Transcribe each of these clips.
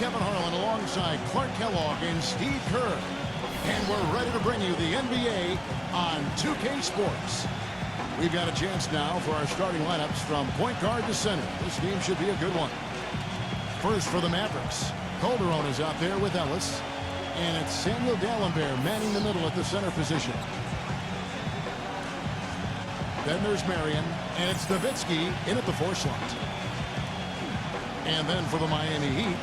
Kevin Harlan alongside Clark Kellogg and Steve Kerr. And we're ready to bring you the NBA on 2K Sports. We've got a chance now for our starting lineups from point guard to center. This game should be a good one. First for the Mavericks, Calderon is out there with Ellis. And it's Samuel Dalembert manning the middle at the center position. Then there's Marion, and it's Nowitzki in at the 4 slot. And then for the Miami Heat,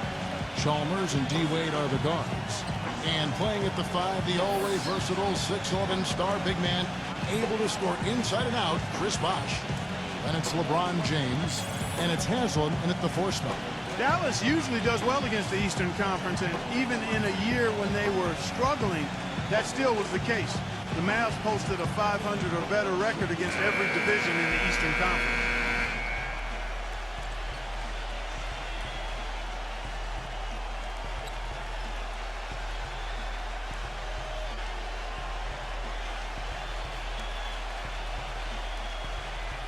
Chalmers and D-Wade are the guards. And playing at the 5, the always versatile 6'11" star big man, able to score inside and out, Chris Bosh. Then it's LeBron James, and it's Haslam in at the 4 spot. Dallas usually does well against the Eastern Conference, and even in a year when they were struggling, that still was the case. The Mavs posted a 500 or better record against every division in the Eastern Conference.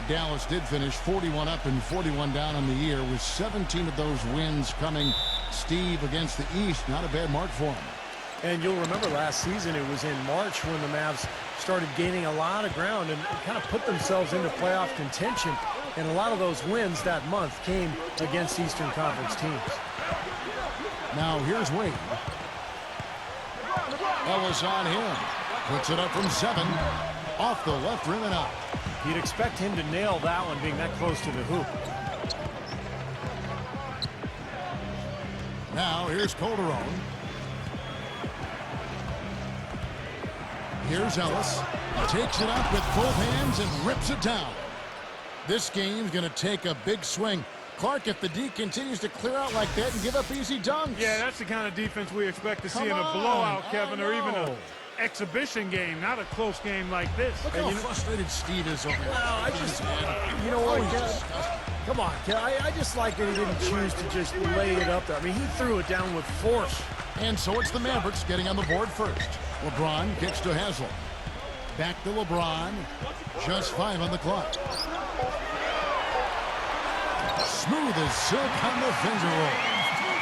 Dallas did finish 41 up and 41 down on the year, with 17 of those wins coming, Steve, against the East. Not a bad mark for him. And you'll remember last season it was in March when the Mavs started gaining a lot of ground and kind of put themselves into playoff contention. And a lot of those wins that month came against Eastern Conference teams. Now here's Wade. Ellis on him. Puts it up from 7. Off the left rim and out. You'd expect him to nail that one being that close to the hoop. Now here's Calderon. Here's Ellis. He takes it up with both hands and rips it down. This game's going to take a big swing. Clark, if the D continues to clear out like that and give up easy dunks. Yeah, that's the kind of defense we expect to see in a blowout, Kevin, or even an exhibition game, not a close game like this. Look how frustrated Steve is over there. Well, I just, you know what, come on, I just like that he didn't choose to just lay it up there. I mean, he threw it down with force. And so it's the Mavericks getting on the board first. LeBron kicks to Haslam. Back to LeBron. Just 5 on the clock. Smooth as silk on the finger roll.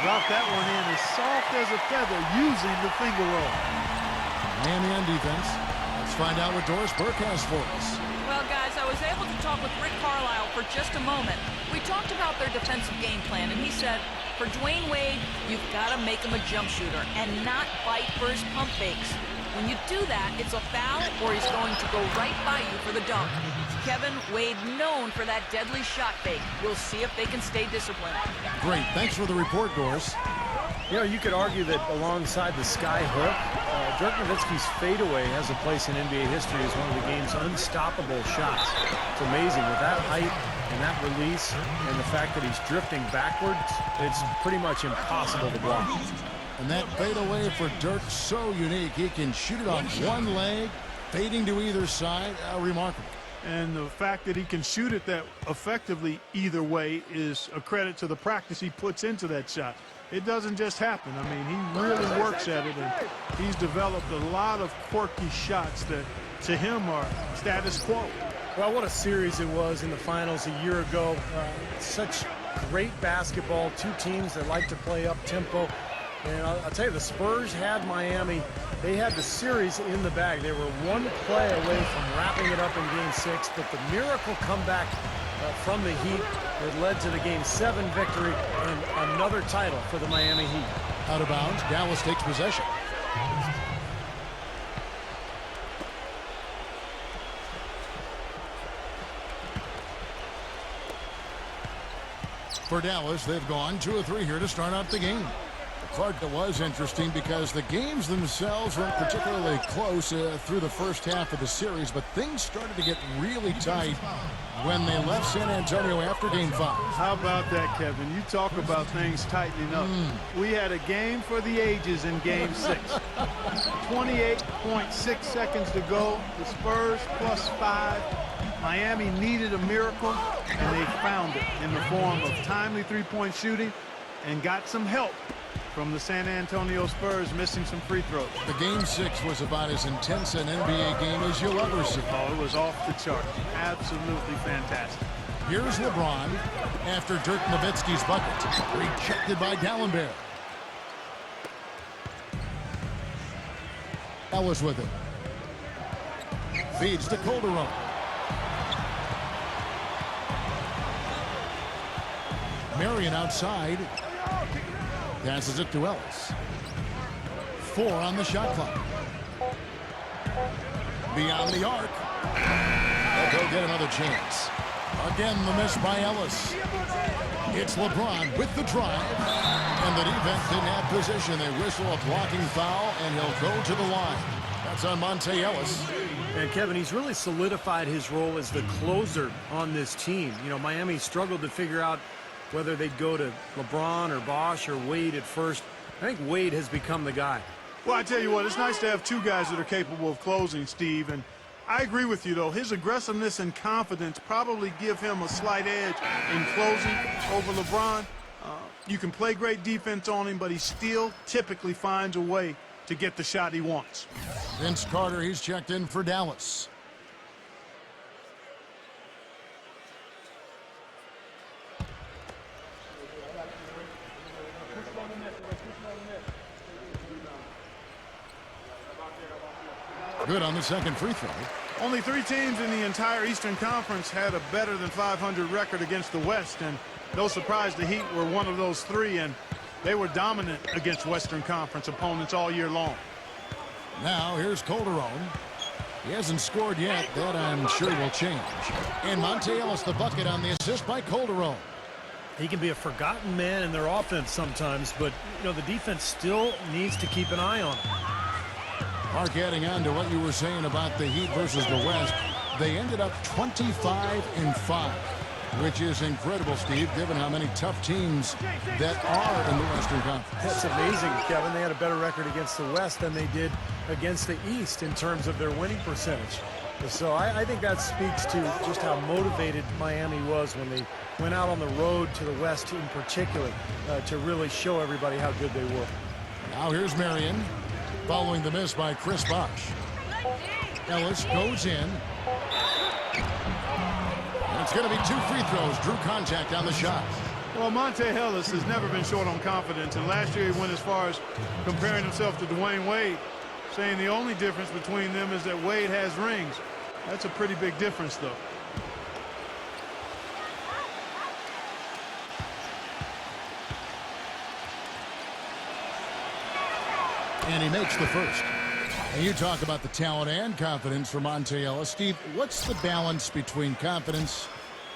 Drop that one in as soft as a feather using the finger roll. Miami on defense. Let's find out what Doris Burke has for us. Well, guys, I was able to talk with Rick Carlisle for just a moment. We talked about their defensive game plan, and he said, for Dwayne Wade, you've got to make him a jump shooter and not bite for his pump fakes. When you do that, it's a foul or he's going to go right by you for the dunk. Kevin, Wade known for that deadly shot fake. We'll see if they can stay disciplined. Great. Thanks for the report, Doris. You know, you could argue that alongside the sky hook, Dirk Nowitzki's fadeaway has a place in NBA history as one of the game's unstoppable shots. It's amazing with that height and that release and the fact that he's drifting backwards, it's pretty much impossible to block. And that fadeaway for Dirk, so unique. He can shoot it on one leg, fading to either side. Remarkable. And the fact that he can shoot it that effectively either way is a credit to the practice he puts into that shot. It doesn't just happen. I mean, he really works at it, and he's developed a lot of quirky shots that, to him, are status quo. Well, what a series it was in the finals a year ago. Such great basketball, 2 teams that like to play up-tempo. And I'll tell you, the Spurs had Miami. They had the series in the bag. They were 1 play away from wrapping it up in Game 6, but the miracle comeback from the Heat that led to the Game 7 victory and another title for the Miami Heat. Out of bounds, Dallas takes possession. For Dallas, they've gone 2 of 3 here to start out the game. Clark, that was interesting because the games themselves weren't particularly close through the first half of the series, but things started to get really tight when they left San Antonio after Game 5. How about that, Kevin? You talk about things tightening up. We had a game for the ages in Game 6. 28.6 seconds to go. The Spurs +5. Miami needed a miracle, and they found it in the form of timely 3-point shooting and got some help from the San Antonio Spurs missing some free throws. The Game 6 was about as intense an NBA game as you'll ever see. Oh, it was off the chart. Absolutely fantastic. Here's LeBron after Dirk Nowitzki's bucket. Rejected by Dalembert. Ellis with it. Feeds to Calderon. Marion outside. Passes it to Ellis. 4 on the shot clock. Beyond the arc. They'll go get another chance. Again, the miss by Ellis. It's LeBron with the drive. And the defense didn't have position. They whistle a blocking foul, and he'll go to the line. That's on Monta Ellis. And Kevin, he's really solidified his role as the closer on this team. You know, Miami struggled to figure out whether they'd go to LeBron or Bosh or Wade at first. I think Wade has become the guy. Well, I tell you what, it's nice to have 2 guys that are capable of closing, Steve. And I agree with you, though. His aggressiveness and confidence probably give him a slight edge in closing over LeBron. You can play great defense on him, but he still typically finds a way to get the shot he wants. Vince Carter, he's checked in for Dallas. Good on the second free throw. Only 3 teams in the entire Eastern Conference had a better than 500 record against the West, and no surprise the Heat were one of those 3, and they were dominant against Western Conference opponents all year long. Now here's Calderon. He hasn't scored yet. That I'm sure will change. And Monta Ellis the bucket on the assist by Calderon. He can be a forgotten man in their offense sometimes, but you know the defense still needs to keep an eye on him. Mark, adding on to what you were saying about the Heat versus the West, they ended up 25-5, which is incredible, Steve, given how many tough teams that are in the Western Conference. That's amazing, Kevin. They had a better record against the West than they did against the East in terms of their winning percentage. So I think that speaks to just how motivated Miami was when they went out on the road to the West in particular to really show everybody how good they were. Now here's Marion. Following the miss by Chris Bosh. Ellis goes in. And it's going to be 2 free throws. Drew contact on the shot. Well, Monta Ellis has never been short on confidence, and last year he went as far as comparing himself to Dwayne Wade, saying the only difference between them is that Wade has rings. That's a pretty big difference, though. And he makes the first. And you talk about the talent and confidence for Monta Ellis. Steve, what's the balance between confidence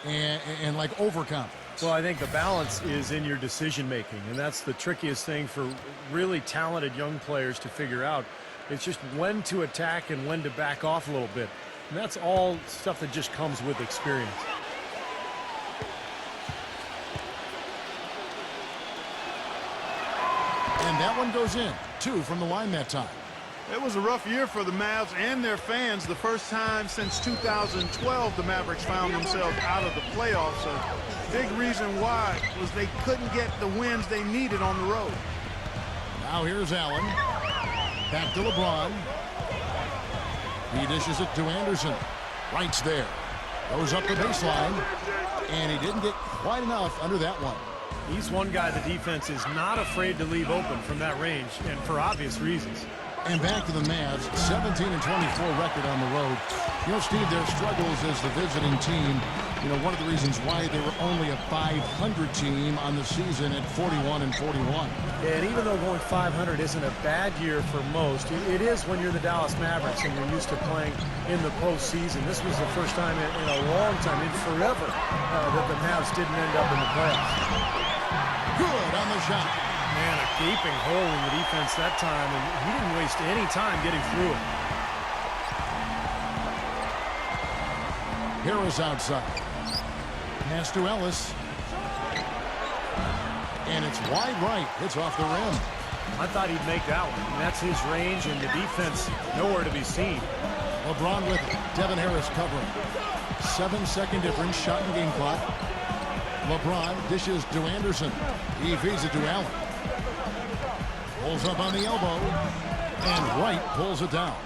and like overconfidence? Well, I think the balance is in your decision making, and that's the trickiest thing for really talented young players to figure out. It's just when to attack and when to back off a little bit. And that's all stuff that just comes with experience. And that one goes in. 2 from the line that time. It was a rough year for the Mavs and their fans. The first time since 2012 the Mavericks found themselves out of the playoffs. A big reason why was they couldn't get the wins they needed on the road. Now here's Allen. Back to LeBron. He dishes it to Anderson. Right's there. Goes up the baseline. And he didn't get quite enough under that one. He's one guy the defense is not afraid to leave open from that range, and for obvious reasons. And back to the Mavs, 17-24 record on the road. You know, Steve, their struggles as the visiting team, you know, one of the reasons why they were only a 500 team on the season at 41-41. Yeah, and even though going 500 isn't a bad year for most, it is when you're the Dallas Mavericks and you're used to playing in the postseason. This was the first time in a long time, in forever, that the Mavs didn't end up in the playoffs. Good on the shot. Man, a gaping hole in the defense that time, and he didn't waste any time getting through it. Harris outside. Pass to Ellis. And it's wide right. Hits off the rim. I thought he'd make that one. And that's his range, and the defense nowhere to be seen. LeBron with it. Devin Harris covering. 7-second difference. Shot and game clock. LeBron dishes to Anderson. He feeds it to Allen. Pulls up on the elbow. And Wright pulls it down.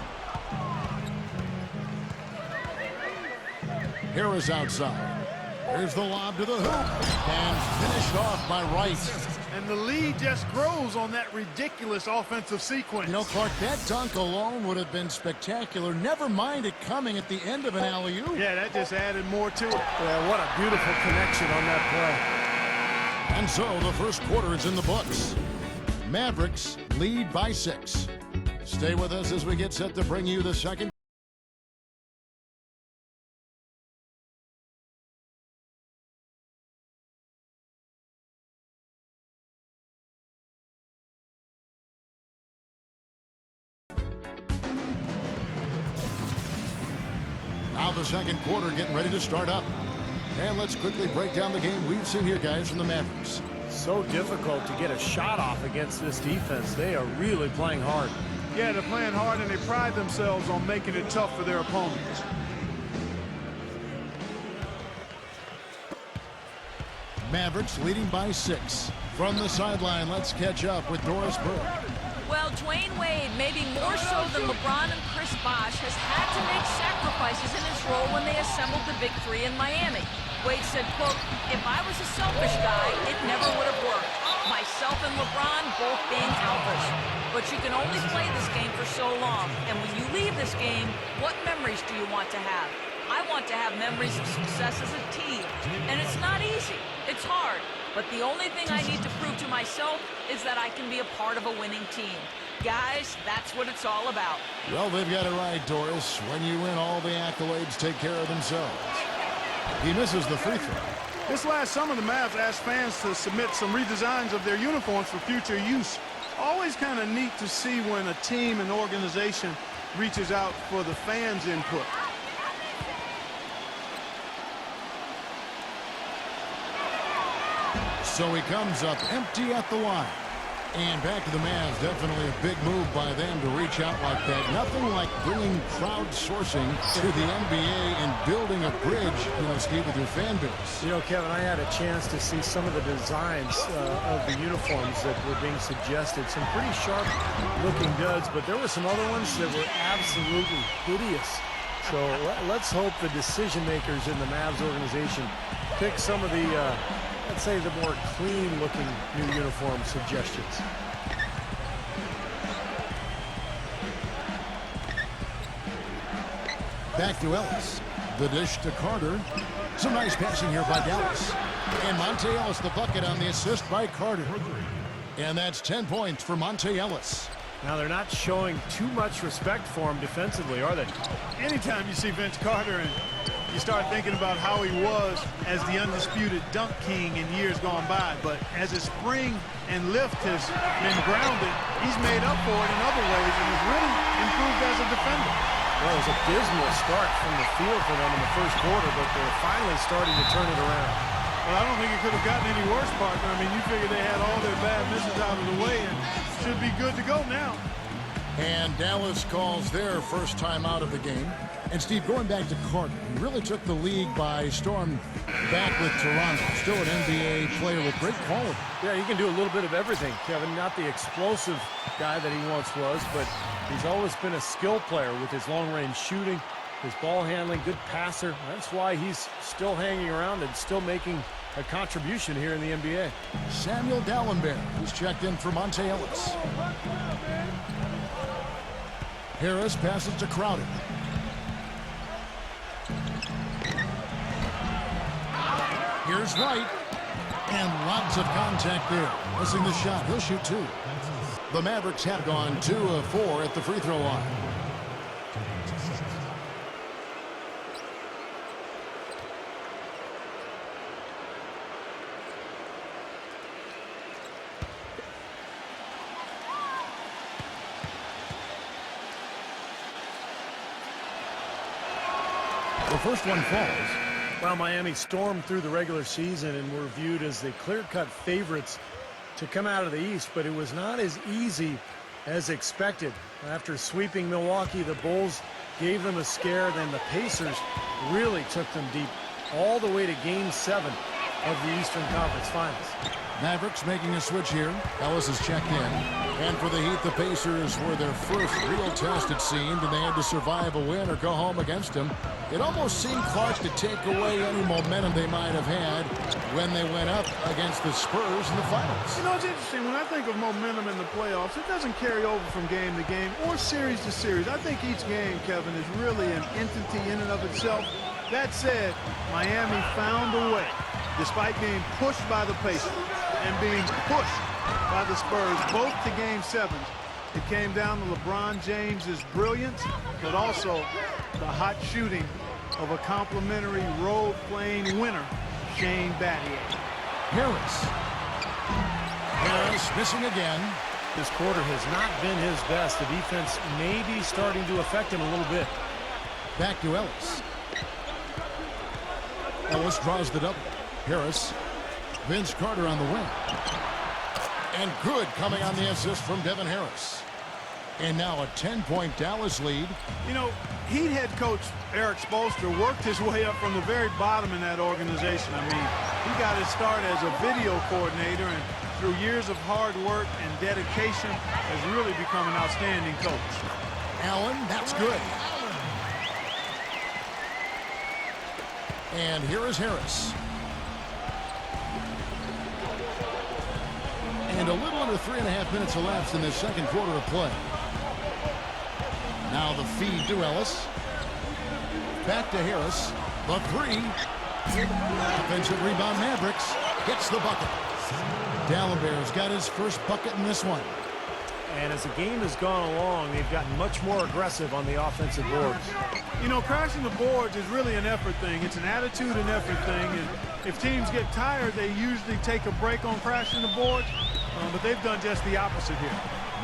Harris outside. There's the lob to the hoop. And finished off by Wright. And the lead just grows on that ridiculous offensive sequence. You know, Clark, that dunk alone would have been spectacular. Never mind it coming at the end of an alley-oop. Yeah, that just added more to it. Yeah, what a beautiful connection on that play. And so the first quarter is in the books. Mavericks lead by 6. Stay with us as we get set to bring you the second. Now the second quarter getting ready to start up. And let's quickly break down the game we've seen here, guys, from the Mavericks. So difficult to get a shot off against this defense. They are really playing hard. Yeah, they're playing hard, and they pride themselves on making it tough for their opponents. Mavericks leading by 6. From the sideline, let's catch up with Doris Burke. Well, Dwayne Wade, maybe more so than LeBron and Chris Bosh, has had to make sacrifices in his role when they assembled the Big Three in Miami. Wade said, quote, "If I was a selfish guy, it never would have worked. Myself and LeBron both being alphas. But you can only play this game for so long. And when you leave this game, what memories do you want to have? I want to have memories of success as a team. And it's not easy. It's hard. But the only thing I need to prove to myself is that I can be a part of a winning team. Guys, that's what it's all about." Well, they've got it right, Doris. When you win, all the accolades take care of themselves. He misses the free throw. This last summer, the Mavs asked fans to submit some redesigns of their uniforms for future use. Always kind of neat to see when a team and organization reaches out for the fans' input. So he comes up empty at the line. And back to the Mavs, definitely a big move by them to reach out like that. Nothing like bringing crowdsourcing to the NBA and building a bridge, Steve, with your fan base. You know, Kevin, I had a chance to see some of the designs of the uniforms that were being suggested. Some pretty sharp-looking duds, but there were some other ones that were absolutely hideous. So let's hope the decision-makers in the Mavs organization pick some of the let's say the more clean-looking new uniform suggestions. Back to Ellis. The dish to Carter. Some nice passing here by Dallas. And Monta Ellis the bucket on the assist by Carter. And that's 10 points for Monta Ellis. Now they're not showing too much respect for him defensively, are they? Anytime you see Vince Carter and you start thinking about how he was as the undisputed dunk king in years gone by, but as his spring and lift has been grounded, he's made up for it in other ways and has really improved as a defender. Well, it was a dismal start from the field for them in the first quarter, but they're finally starting to turn it around. Well, I don't think it could have gotten any worse, partner. I mean, you figure they had all their bad misses out of the way and should be good to go now. And Dallas calls their first time out of the game. And Steve, going back to Carter, he really took the league by storm back with Toronto. Still an NBA player with great quality. Yeah, he can do a little bit of everything, Kevin. Not the explosive guy that he once was, but he's always been a skill player with his long-range shooting, his ball handling, good passer. That's why he's still hanging around and still making a contribution here in the NBA. Samuel Dallenberg, who's checked in for Monta Ellis. Harris passes to Crowder. Here's Wright. And lots of contact there. Missing the shot. He'll shoot 2. The Mavericks have gone 2 of 4 at the free throw line. The first one falls. Well, Miami stormed through the regular season and were viewed as the clear-cut favorites to come out of the East, but it was not as easy as expected. After sweeping Milwaukee, the Bulls gave them a scare. Then the Pacers really took them deep all the way to Game 7. of the Eastern Conference Finals. Mavericks making a switch here. Ellis is checked in. And for the Heat, the Pacers were their first real test, it seemed, and they had to survive a win or go home against him. It almost seemed Clark to take away any momentum they might have had when they went up against the Spurs in the finals. You know, it's interesting. When I think of momentum in the playoffs, it doesn't carry over from game to game or series to series. I think each game, Kevin, is really an entity in and of itself. That said, Miami found a way, despite being pushed by the Pacers and being pushed by the Spurs, both to Game 7. It came down to LeBron James's brilliance, but also the hot shooting of a complimentary role-playing winner, Shane Battier. Harris missing again. This quarter has not been his best. The defense may be starting to affect him a little bit. Back to Ellis. Ellis draws the double. Harris. Vince Carter on the wing. And good coming on the assist from Devin Harris. And now a 10-point Dallas lead. You know, Heat head coach Eric Spoelstra worked his way up from the very bottom in that organization. I mean, he got his start as a video coordinator, and through years of hard work and dedication has really become an outstanding coach. Allen, that's good. And here is Harris. And a little under 3.5 minutes elapsed in this second quarter of play. Now the feed to Ellis. Back to Harris. The three. Offensive rebound, Mavericks. Gets the bucket. Dallenberg's got his first bucket in this one. And as the game has gone along, they've gotten much more aggressive on the offensive boards. You know, crashing the boards is really an effort thing. It's an attitude and effort thing. And if teams get tired, they usually take a break on crashing the boards. But they've done just the opposite here.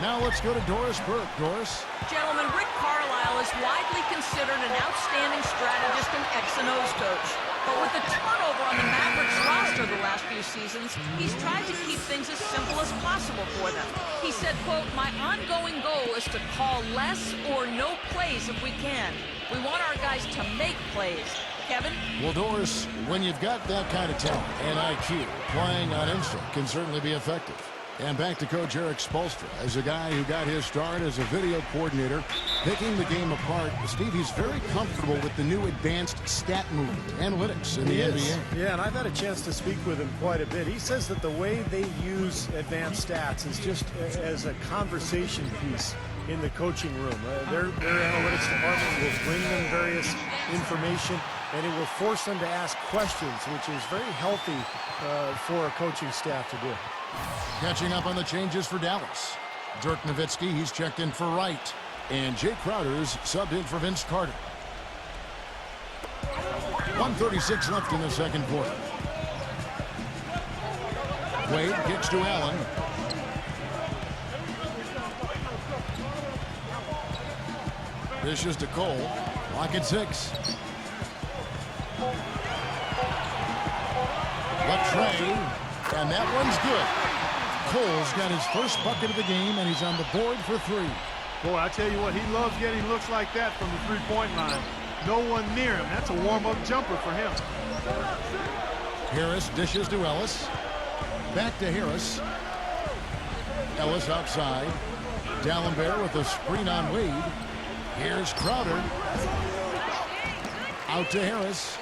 Now let's go to Doris Burke. Doris. Gentlemen, Rick Carlisle is widely considered an outstanding strategist and X and O's coach. But with the turnover on the Mavericks roster the last few seasons, he's tried to keep things as simple as possible for them. He said, quote, "My ongoing goal is to call less or no plays if we can. We want our guys to make plays." Kevin? Well, Doris, when you've got that kind of talent and IQ, playing on instinct can certainly be effective. And back to Coach Eric Spoelstra, as a guy who got his start as a video coordinator, picking the game apart. Steve, he's very comfortable with the new advanced stat movement, analytics in the NBA. Yeah, and I've had a chance to speak with him quite a bit. He says that the way they use advanced stats is just as a conversation piece in the coaching room. Their analytics department will bring them various information, and it will force them to ask questions, which is very healthy for a coaching staff to do. Catching up on the changes for Dallas. Dirk Nowitzki, he's checked in for Wright. And Jay Crowder's subbed in for Vince Carter. 1:36 left in the second quarter. Wade kicks to Allen. Dishes to Cole. Lock at 6. Latrey. And that one's good. Cole's got his first bucket of the game, and he's on the board for 3. Boy, I tell you what, he loves getting looks like that from the three-point line. No one near him. That's a warm-up jumper for him. Harris dishes to Ellis. Back to Harris. Ellis outside. Dallenberg with a screen on Wade. Here's Crowder. Out to Harris.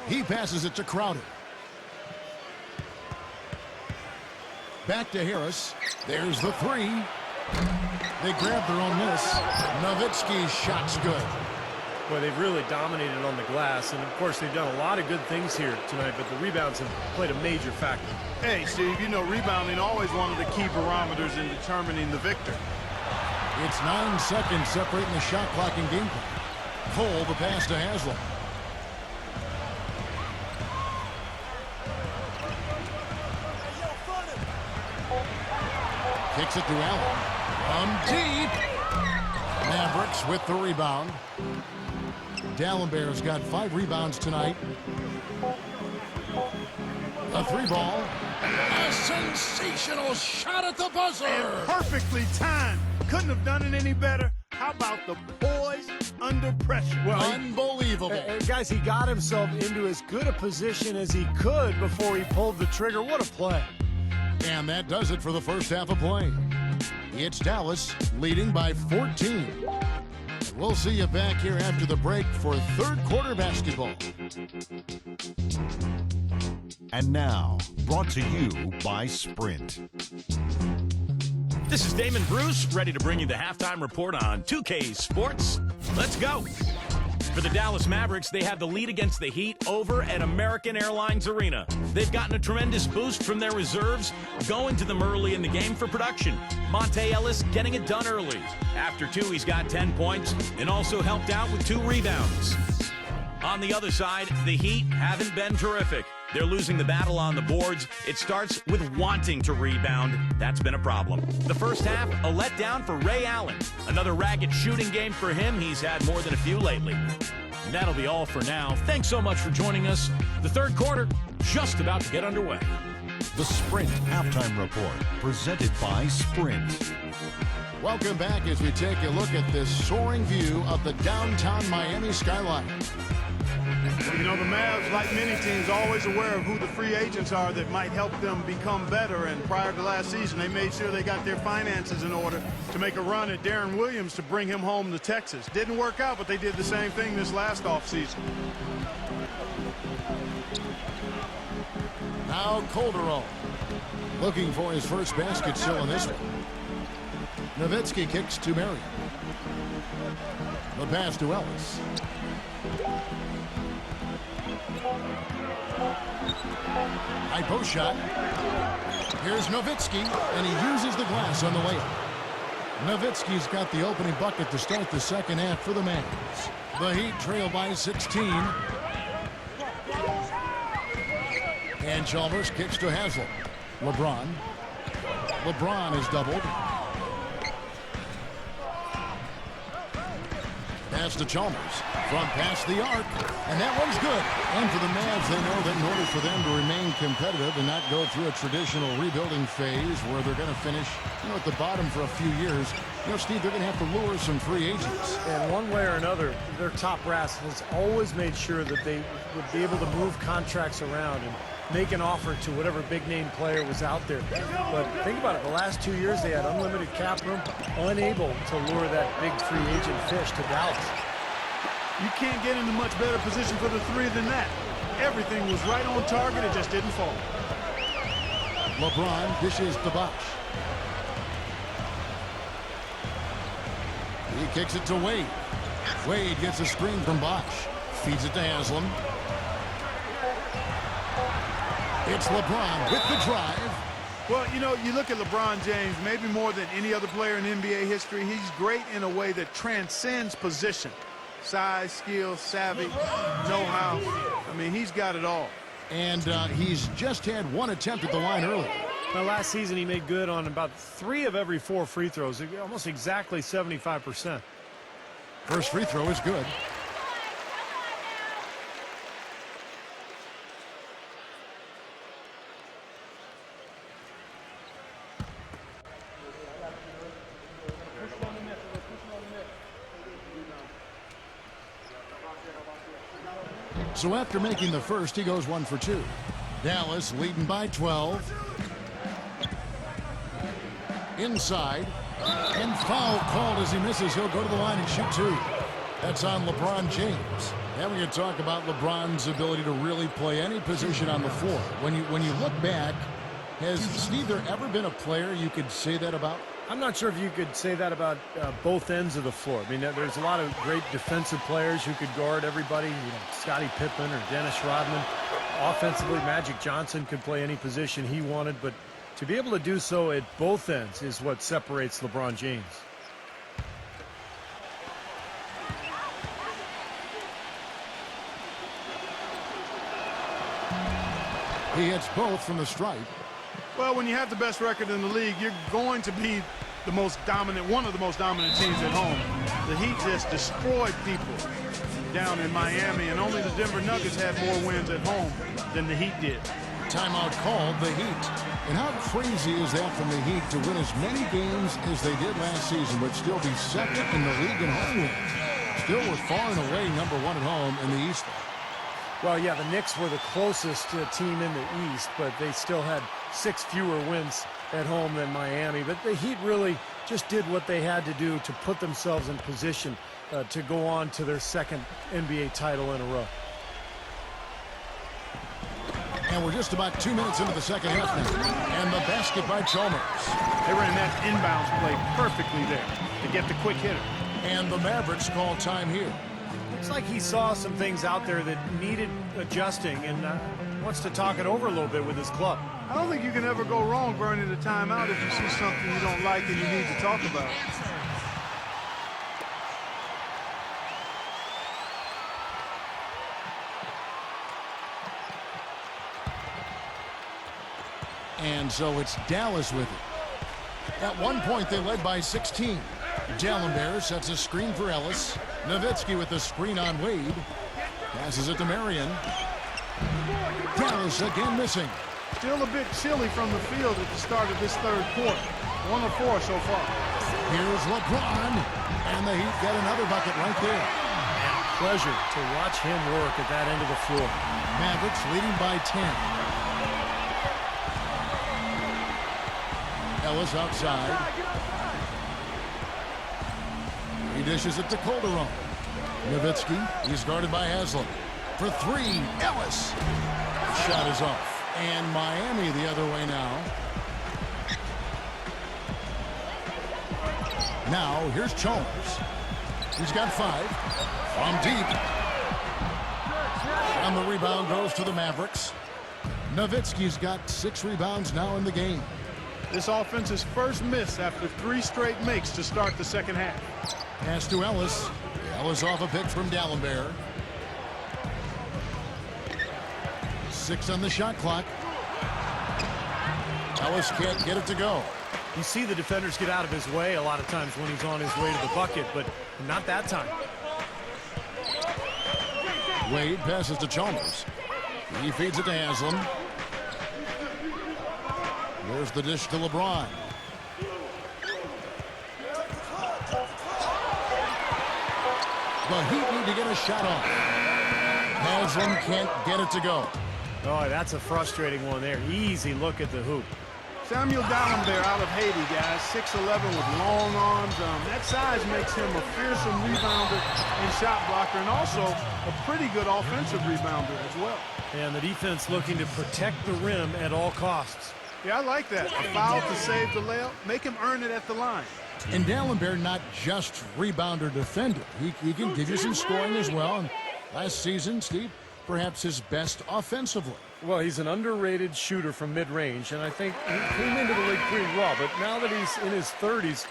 He passes it to Crowder. Back to Harris. There's the 3. They grab their own miss. Nowitzki's shot's good. Well, they've really dominated on the glass, and of course they've done a lot of good things here tonight, but the rebounds have played a major factor. Hey, Steve, you know rebounding always one of the key barometers in determining the victor. It's 9 seconds separating the shot clock and game clock. Cole, the pass to Haslam. Kicks it to Allen. From deep. Mavericks with the rebound. Dallenberg's got 5 rebounds tonight. A 3-ball. A sensational shot at the buzzer. And perfectly timed. Couldn't have done it any better. How about the poise under pressure. Well, Unbelievable. guys, he got himself into as good a position as he could before he pulled the trigger. What a play. And that does it for the first half of play. It's Dallas leading by 14. We'll see you back here after the break for third quarter basketball. And now, brought to you by Sprint. This is Damon Bruce, ready to bring you the halftime report on 2K Sports. Let's go. For the Dallas Mavericks, they have the lead against the Heat over at American Airlines Arena. They've gotten a tremendous boost from their reserves, going to them early in the game for production. Monta Ellis getting it done early. After 2, he's got 10 points and also helped out with 2 rebounds. On the other side, the Heat haven't been terrific. They're losing the battle on the boards. It starts with wanting to rebound. That's been a problem. The first half, a letdown for Ray Allen. Another ragged shooting game for him. He's had more than a few lately. And that'll be all for now. Thanks so much for joining us. The third quarter, just about to get underway. The Sprint Halftime Report, presented by Sprint. Welcome back as we take a look at this soaring view of the downtown Miami skyline. You know, the Mavs, like many teams, are always aware of who the free agents are that might help them become better. And prior to last season, they made sure they got their finances in order to make a run at Darren Williams to bring him home to Texas. Didn't work out, but they did the same thing this last offseason. Now Calderon looking for his first basket still in this one. Nowitzki kicks to Marion. The pass to Ellis. High post shot. Here's Nowitzki, and he uses the glass on the layup. Nowitzki's got the opening bucket to start the second half for the Mavs. The Heat trail by 16. And Chalmers kicks to Haslam. LeBron is doubled. Pass to Chalmers. Front past the arc. And that one's good. And for the Mavs, they know that in order for them to remain competitive and not go through a traditional rebuilding phase where they're going to finish, at the bottom for a few years, Steve, they're going to have to lure some free agents. And one way or another, their top brass has always made sure that they would be able to move contracts around and make an offer to whatever big-name player was out there. But think about it. The last 2 years, they had unlimited cap room, unable to lure that big free agent fish to Dallas. You can't get in a much better position for the three than that. Everything was right on target. It just didn't fall. LeBron dishes to Bosh. He kicks it to Wade. Wade gets a screen from Bosh. Feeds it to Haslam. It's LeBron with the drive. Well, you look at LeBron James, maybe more than any other player in NBA history, he's great in a way that transcends position. Size, skill, savvy, know-how. I mean, he's got it all. And he's just had one attempt at the line early. Now, last season, he made good on about 3 of every 4 free throws, almost exactly 75%. First free throw is good. So after making the first, he goes 1 for 2. Dallas leading by 12. Inside. And foul called as he misses. He'll go to the line and shoot 2. That's on LeBron James. And we can talk about LeBron's ability to really play any position on the floor. When you look back, has Steve there ever been a player you could say that about? I'm not sure if you could say that about both ends of the floor. I mean, there's a lot of great defensive players who could guard everybody. Scottie Pippen or Dennis Rodman. Offensively, Magic Johnson could play any position he wanted, but to be able to do so at both ends is what separates LeBron James. He hits both from the stripe. Well, when you have the best record in the league, you're going to be the most dominant, one of the most dominant teams at home. The Heat just destroyed people down in Miami, and only the Denver Nuggets had more wins at home than the Heat did. Timeout called the Heat. And how crazy is that from the Heat to win as many games as they did last season, but still be second in the league in home wins? Still, we're far and away #1 at home in the East. Well, yeah, the Knicks were the closest team in the East, but they still had 6 fewer wins at home than Miami. But the Heat really just did what they had to do to put themselves in position to go on to their 2nd NBA title in a row. And we're just about 2 minutes into the second half now. And the basket by Chalmers. They ran that inbounds play perfectly there to get the quick hitter. And the Mavericks call time here. Looks like he saw some things out there that needed adjusting and wants to talk it over a little bit with his club. I don't think you can ever go wrong burning a timeout if you see something you don't like and you need to talk about. And so it's Dallas with it. At one point, they led by 16. Dallenberg sets a screen for Ellis. Nowitzki with the screen on Wade. Passes it to Marion. Dallas again missing. Still a bit chilly from the field at the start of this 3rd quarter. 1 of 4 so far. Here's LeBron. And the Heat get another bucket right there. Pleasure to watch him work at that end of the floor. Mavericks leading by 10. Ellis outside. He dishes it to Calderon. Nowitzki, he's guarded by Haslam. For 3, Ellis. Shot is off. And Miami the other way now. Now, here's Chalmers. He's got 5. From deep. And the rebound goes to the Mavericks. Nowitzki's got 6 rebounds now in the game. This offense's first miss after 3 straight makes to start the second half. Pass to Ellis. Ellis off a pick from Dallenberg. 6 on the shot clock. Ellis can't get it to go. You see the defenders get out of his way a lot of times when he's on his way to the bucket, but not that time. Wade passes to Chalmers. He feeds it to Haslam. There's the dish to LeBron. The Heat need to get a shot off. Haslam can't get it to go. Oh, that's a frustrating one there. Easy look at the hoop. Samuel Dallenberg out of Haiti, guys. 6'11" with long arms. That size makes him a fearsome rebounder and shot blocker, and also a pretty good offensive rebounder as well. And the defense looking to protect the rim at all costs. Yeah, I like that. A foul to save the layup. Make him earn it at the line. And Dallenberg not just rebounder defender. He can give you some scoring as well. And last season, Steve, perhaps his best offensively. Well, he's an underrated shooter from mid-range, and I think he came into the league pretty well. But now that he's in his 30s,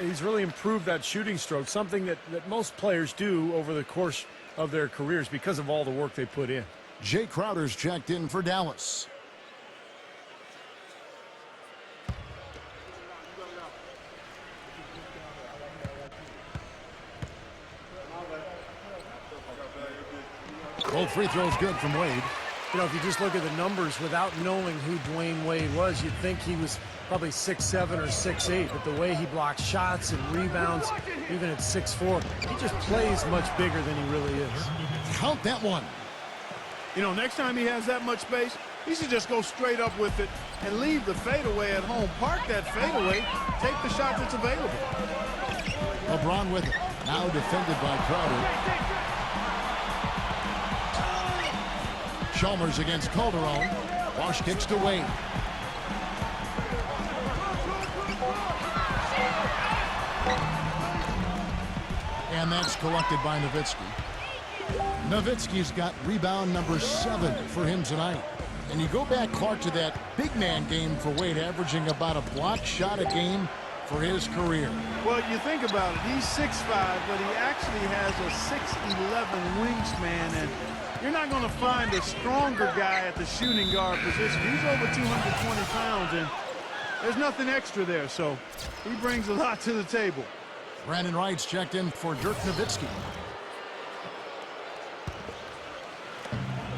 he's really improved that shooting stroke, something that most players do over the course of their careers because of all the work they put in. Jay Crowder's checked in for Dallas. Both free throws good from Wade. You know, if you just look at the numbers without knowing who Dwayne Wade was, you'd think he was probably 6'7" or 6'8", but the way he blocks shots and rebounds, even at 6'4", he just plays much bigger than he really is. Count that one. You know, next time he has that much space, he should just go straight up with it and leave the fadeaway at home. Park that fadeaway, take the shot that's available. LeBron with it. Now defended by Crowder. Chalmers against Calderon. Wash kicks to Wade. And that's collected by Nowitzki. Nowitzki's got rebound number 7 for him tonight. And you go back, Clark, to that big man game for Wade, averaging about a block shot a game for his career. Well, you think about it, he's 6'5", but he actually has a 6'11" wingspan, and you're not going to find a stronger guy at the shooting guard position. He's over 220 pounds, and there's nothing extra there, so he brings a lot to the table. Brandon Wright's checked in for Dirk Nowitzki.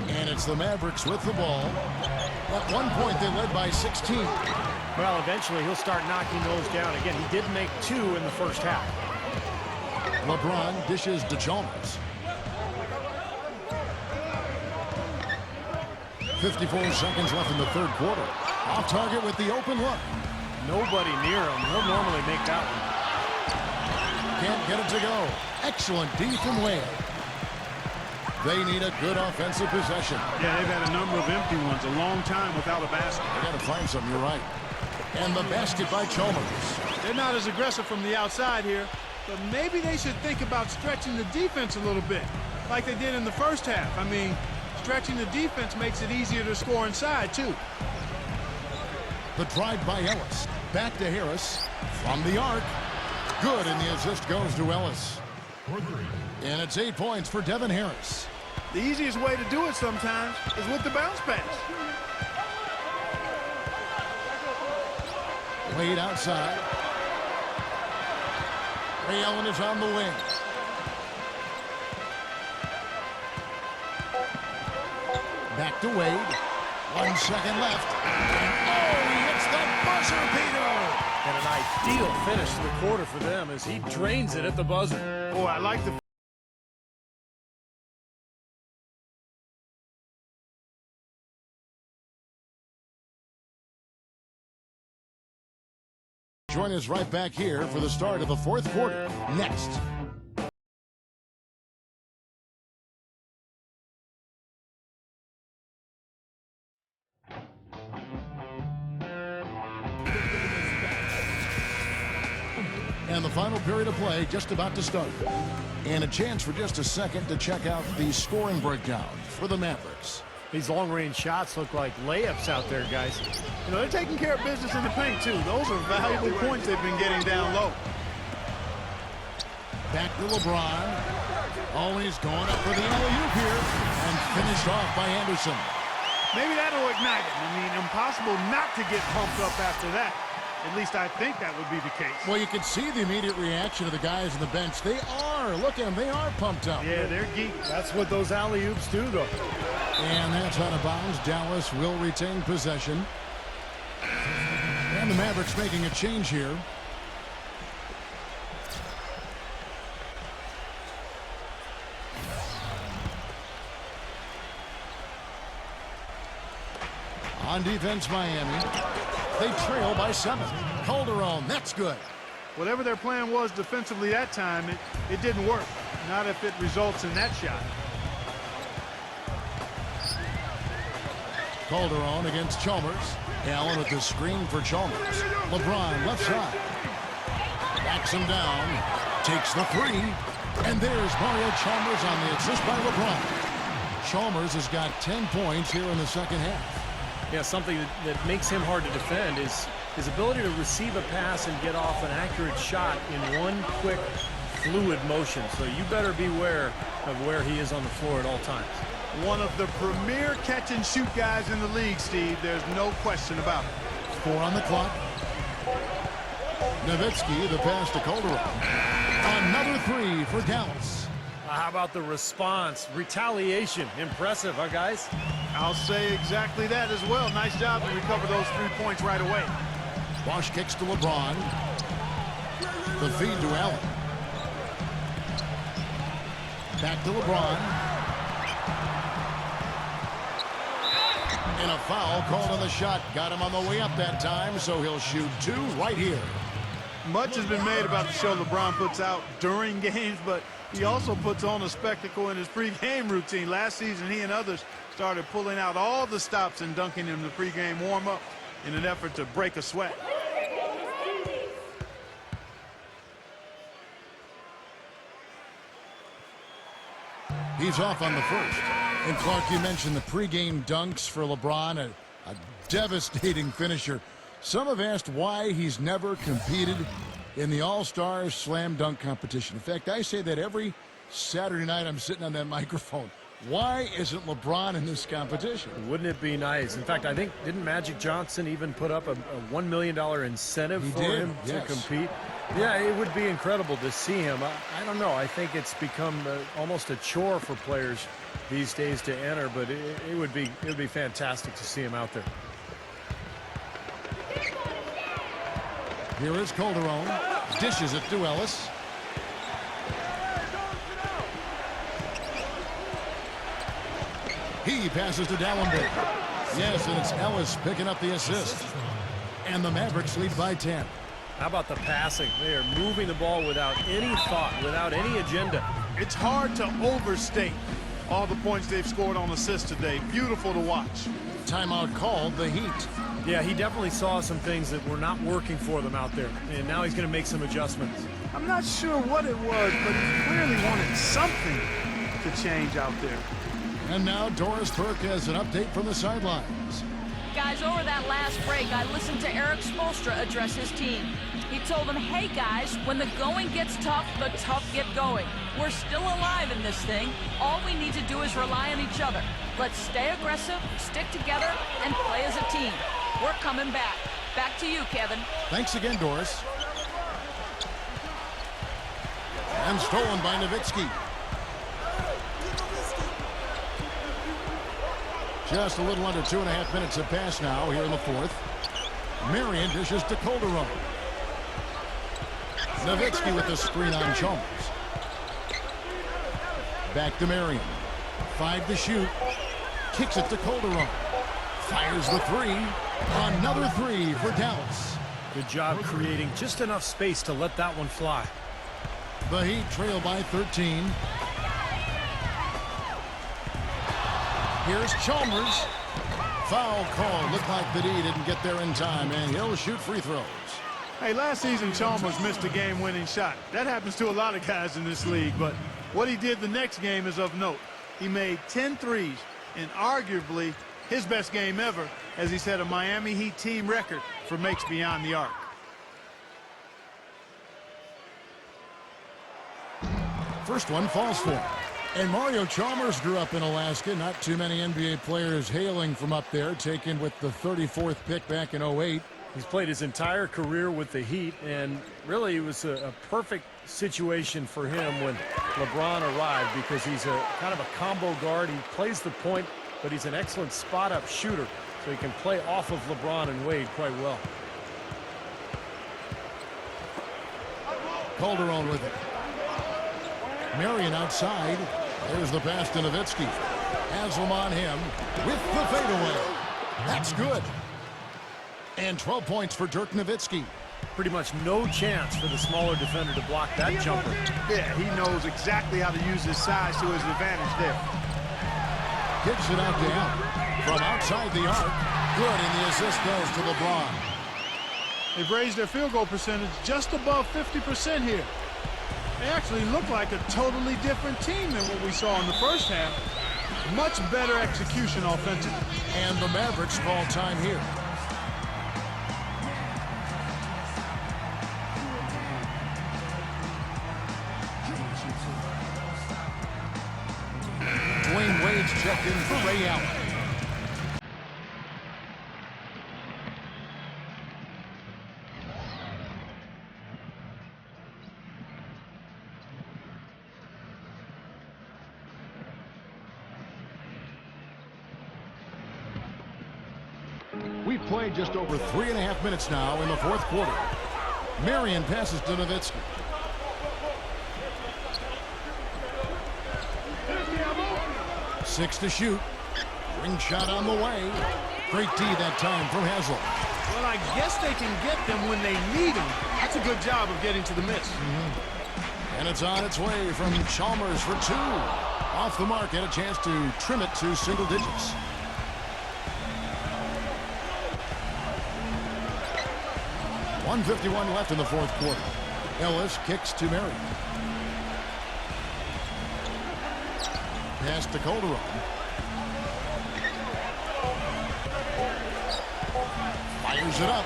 And it's the Mavericks with the ball. At one point, they led by 16. Well, eventually he'll start knocking those down. Again, he did make 2 in the first half. LeBron dishes to Chalmers. 54 seconds left in the third quarter. Off target with the open look. Nobody near him. He'll normally make that one. Can't get it to go. Excellent D from Wade. They need a good offensive possession. Yeah, they've had a number of empty ones, a long time without a basket. They got to find something, you're right. And the basket by Chalmers. They're not as aggressive from the outside here, but maybe they should think about stretching the defense a little bit, like they did in the first half. I mean, stretching the defense makes it easier to score inside, too. The drive by Ellis. Back to Harris. From the arc. Good, and the assist goes to Ellis. And it's 8 points for Devin Harris. The easiest way to do it sometimes is with the bounce pass. Wade outside. Ray Allen is on the wing. Back to Wade. 1 second left. And he hits the buzzer beater. And an ideal finish to the quarter for them as he drains it at the buzzer. Boy, I like the Join us right back here for the start of the fourth quarter. Next. And the final period of play just about to start. And a chance for just a second to check out the scoring breakdown for the Mavericks. These long-range shots look like layups out there, guys. You know, they're taking care of business in the paint, too. Those are valuable points they've been getting down low. Back to LeBron. Always going up for the alley-oop here. And finished off by Anderson. Maybe that'll ignite it. I mean, impossible not to get pumped up after that. At least I think that would be the case. Well, you can see the immediate reaction of the guys on the bench. They are. Look at them. They are pumped up. Yeah, they're geeks. That's what those alley-oops do, though. And that's out of bounds. Dallas will retain possession. And the Mavericks making a change here. On defense, Miami. They trail by 7. Calderon, that's good. Whatever their plan was defensively that time, it didn't work. Not if it results in that shot. Calderon against Chalmers. Allen with the screen for Chalmers. LeBron left side. Backs him down. Takes the 3. And there's Mario Chalmers on the assist by LeBron. Chalmers has got 10 points here in the second half. Yeah, something that makes him hard to defend is his ability to receive a pass and get off an accurate shot in one quick, fluid motion. So you better beware of where he is on the floor at all times. One of the premier catch-and-shoot guys in the league, Steve. There's no question about it. 4 on the clock. Nowitzki, the pass to Calderon. Another 3 for Dallas. How about the response? Retaliation. Impressive, huh, guys? I'll say exactly that as well. Nice job to recover those 3 points right away. Bosch kicks to LeBron. The feed to Allen. Back to LeBron. And a foul called on the shot. Got him on the way up that time, so he'll shoot 2 right here. Much has been made about the show LeBron puts out during games, but he also puts on a spectacle in his pregame routine. Last season, he and others started pulling out all the stops and dunking in the pregame warm-up in an effort to break a sweat. He's off on the first. And Clark, you mentioned the pregame dunks for LeBron, a devastating finisher. Some have asked why he's never competed in the All-Star Slam Dunk competition. In fact, I say that every Saturday night I'm sitting on that microphone. Why isn't LeBron in this competition? Wouldn't it be nice? In fact, I think, didn't Magic Johnson even put up a $1 million incentive for him to compete? Yeah, it would be incredible to see him. I don't know. I think it's become almost a chore for players these days to enter, but it would be fantastic to see him out there. Here is Calderon. Dishes it to Ellis. He passes to Dallenberg. Yes, and it's Ellis picking up the assist. And the Mavericks lead by 10. How about the passing? They are moving the ball without any thought, without any agenda. It's hard to overstate all the points they've scored on assists today. Beautiful to watch. Timeout called, the Heat. Yeah, he definitely saw some things that were not working for them out there, and now he's going to make some adjustments. I'm not sure what it was, but he clearly wanted something to change out there. And now Doris Burke has an update from the sidelines. Guys, over that last break, I listened to Eric Spoelstra address his team. He told them, hey guys, when the going gets tough, the tough get going. We're still alive in this thing. All we need to do is rely on each other. Let's stay aggressive, stick together, and play as a team. We're coming back. Back to you, Kevin. Thanks again, Doris. And stolen by Nowitzki. Just a little under 2.5 minutes have passed now here in the fourth. Marion dishes to Calderon. Nowitzki with the screen on Chalmers. Back to Marion. 5 to shoot. Kicks it to Calderon. Fires the three. Another three for Dallas. Good job creating just enough space to let that one fly. The Heat trail by 13. Here's Chalmers. Foul call. Looked like the D didn't get there in time, and he'll shoot free throws. Hey, last season Chalmers missed a game-winning shot. That happens to a lot of guys in this league, but what he did the next game is of note. He made 10 threes, and arguably his best game ever, as he set a Miami Heat team record for makes beyond the arc. First one falls for him. And Mario Chalmers grew up in Alaska. Not too many NBA players hailing from up there, taken with the 34th pick back in 08. He's played his entire career with the Heat, and really it was a perfect situation for him when LeBron arrived, because he's a kind of a combo guard. He plays the point, but he's an excellent spot-up shooter, so he can play off of LeBron and Wade quite well. Calderon with it. Marion outside. There's the pass to Nowitzki. Haslam on him with the fadeaway. That's good. And 12 points for Dirk Nowitzki. Pretty much no chance for the smaller defender to block that jumper. Yeah, he knows exactly how to use his size to his advantage there. Kicks it out to him. From outside the arc. Good, and the assist goes to LeBron. They've raised their field goal percentage just above 50% here. They actually look like a totally different team than what we saw in the first half. Much better execution offensively. And the Mavericks call time here. Dwayne Wade's checked in for Ray Allen. We've played just over 3.5 minutes now in the fourth quarter. Marion passes to Nowitzki. Six to shoot. Ring shot on the way. Great D that time from Haslam. Well, I guess they can get them when they need them. That's a good job of getting to the miss. And it's on its way from Chalmers for two. Off the mark, had a chance to trim it to single digits. .151 left in the fourth quarter. Ellis kicks to Marion. Pass to Calderon. Fires it up.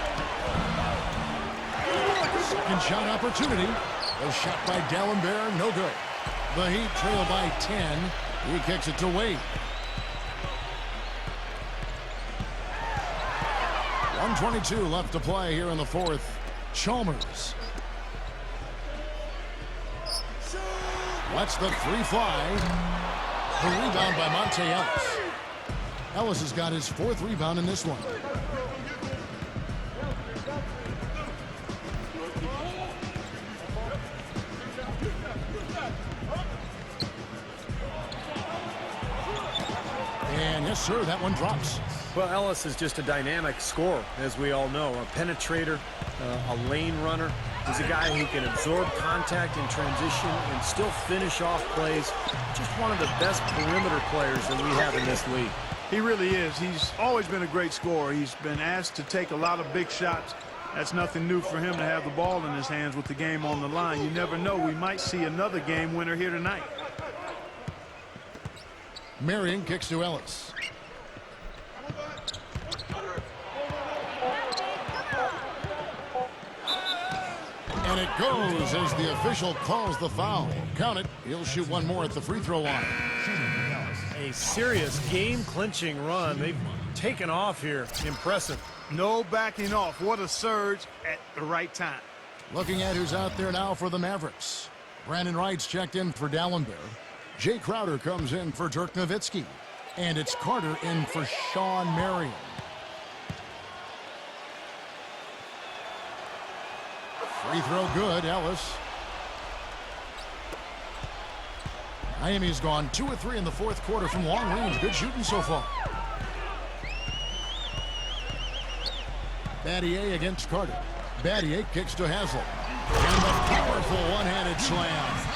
Second shot opportunity. A shot by Dallenberg, no good. The Heat trail by 10. He kicks it to Wade. 1:22 left to play here in the fourth. Chalmers lets the three fly. The rebound by Monta Ellis. Ellis has got his fourth rebound in this one. And Yes, sir, that one drops. Well, Ellis is just a dynamic scorer, as we all know. A penetrator, a lane runner. He's a guy who can absorb contact in transition and still finish off plays. Just one of the best perimeter players that we have in this league. He really is. He's always been a great scorer. He's been asked to take a lot of big shots. That's nothing new for him to have the ball in his hands with the game on the line. You never know. We might see another game winner here tonight. Marion kicks to Ellis. And it goes as the official calls the foul. Count it. He'll shoot one more at the free throw line. A serious game-clinching run. They've taken off here. Impressive. No backing off. What a surge at the right time. Looking at who's out there now for the Mavericks. Brandon Wright's checked in for Dallenberg. Jay Crowder comes in for Dirk Nowitzki. And it's Carter in for Sean Marion. Free throw good, Ellis. Miami's gone 2 of 3 in the fourth quarter from long range. Good shooting so far. Fadeaway against Carter. Fadeaway kicks to Haslett. And the powerful one-handed slam.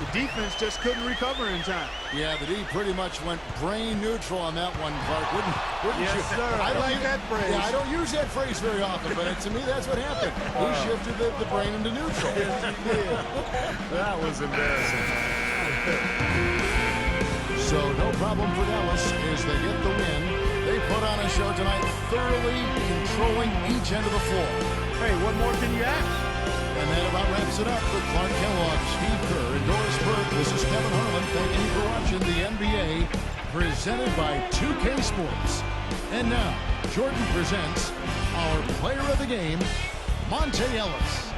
The defense just couldn't recover in time. Yeah, the D pretty much went brain neutral on that one, Clark. Wouldn't Yes, you? sir. I like that phrase. Yeah, I don't use that phrase very often, but to me that's what happened. He shifted the brain into neutral. That was embarrassing. So no problem for Dallas as they get the win. They put on a show tonight, thoroughly controlling each end of the floor. Hey, what more can you ask? And that about wraps it up for Clark Kellogg, Steve Kerr, and Doris Burke. This is Kevin Harlan. Thank you for watching the NBA presented by 2K Sports. And now, Jordan presents our player of the game, Monta Ellis.